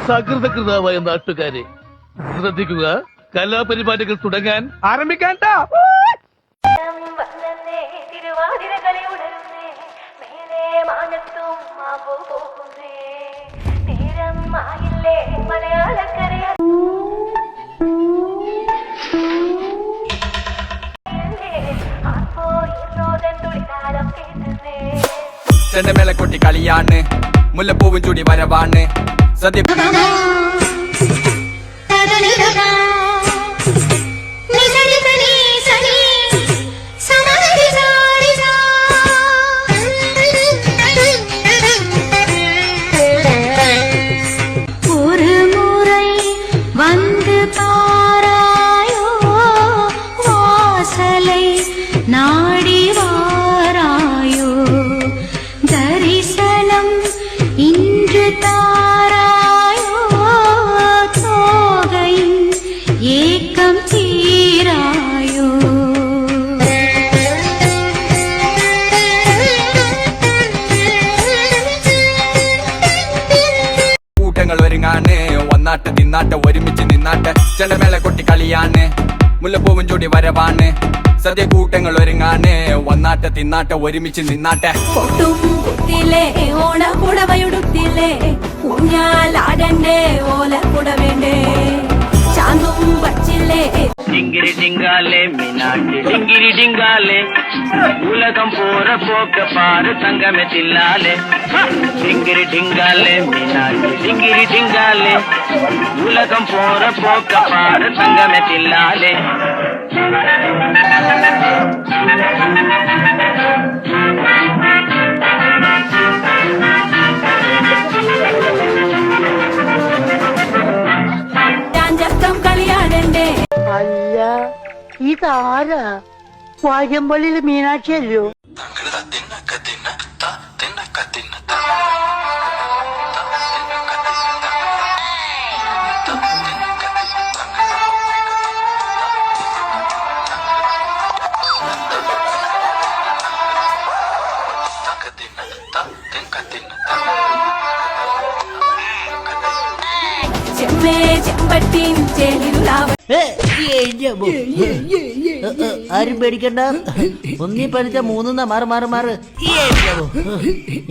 സകൃതകൃതാവായ നാട്ടുകാരെ ശ്രദ്ധിക്കുക, കലാപരിപാടികൾ തുടങ്ങാൻ ആരംഭിക്കാൻ. ചെണ്ടമേളക്കൊട്ടി കളിയാണ്, മുല്ലപ്പൂവും ചൂടി വരവാണ് സദ്യ. நாடி வாராயோ தரிசனம் இன்று தாராயோ தோகையின் ஏக்கம் தீராயோ. കൂട്ടങ്ങൾ ഒരുങ്ങാണ്, വന്നാട്ട് തിന്നാട്ട് ഒരുമിച്ച് നിന്നാട്ട്. ചെണ്ടമേള കൊട്ടി കളിയാണ്, മുല്ലപ്പൂവും ചൂടി വരവാണ് സദ്യ. കൂട്ടങ്ങൾ ഒരുങ്ങാണ്, വന്നാട്ട് തിന്നാട്ട് ഒരുമിച്ച് നിന്നാട്ടെ. പൊട്ടും കുത്തിലേ ഓണ പുടവയുടുത്തിലേ, ഊഞ്ഞാലാടണ്ടേ ഓല പുടവേണ്ടേ, ചാന്തും വച്ചില്ലേ. டிங்கிரி டிங்காலே மீனாட்சி டிங்கிரி டிங்காலே, உலகம் போற போக்க பாரு தங்கமே தில்லாலே. டிங்கிரி டிங்காலே மீனாட்சி டிங்கிரி டிங்காலே, உலகம் போற போக்க பாரு தங்கமே தில்லாலே. അല്ല, ഇതാരാ? വാര്യമ്പള്ളിയിലെ മീനാക്ഷി അല്ലോ? ആരും പേടിക്കണ്ട, ഒന്നി പഠിച്ച മൂന്നാ മാറ് മാറ് മാറ്.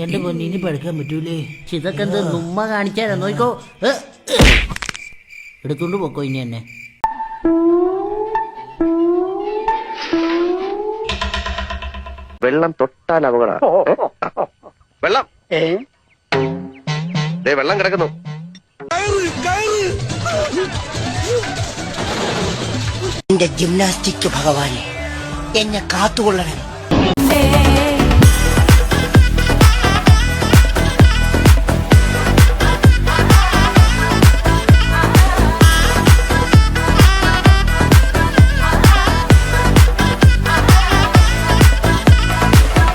എന്റെ പൊന്നിനി പഠിക്കാൻ പറ്റൂലേ? ഇതൊക്കെ എന്ത് നുമ്മ കാണിച്ചാലോ? നോക്കോ, എടുത്തോണ്ട് പോക്കോ ഇനി എന്നെ. വെള്ളം തൊട്ടാൽ അപകടം. വെള്ളം വെള്ളം കിടക്കുന്നു. എന്റെ ജിംനാസ്റ്റിക് ഭഗവാനെ, എന്നെ കാത്തുകൊള്ളണം.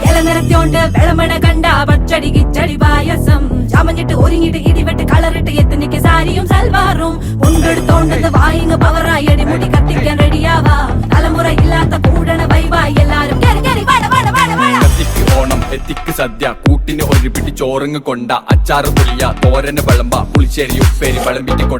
ഇലനിരത്തോണ്ട് വെളമണ കണ്ട പച്ചടി കിച്ചടി പായസം, ചമഞ്ഞിട്ട് ഒരുങ്ങിട്ട് ഇടിവെട്ട് കളറിട്ട് എത്തനിക്ക് സാരിയും സൽവാറും കൊണ്ടെടുത്തോണ്ടത് വായിങ് പവറായി അടിമുടി കത്തിക്കാൻ റെഡിയാവാ. തലമുറ ഇല്ലാത്ത കൂടണ വൈവായി എല്ലാരും കത്തിക്ക് ഓണം എത്തിക്ക് സദ്യ, കൂട്ടിന് ഒരു പിടി ചോറങ്ങ് കൊണ്ട, അച്ചാറ് പുളിയ തോരന് വിളമ്പ, പുളിശ്ശേരി ഉപ്പേരി വിളമ്പിട്ട് കൊണ്ട.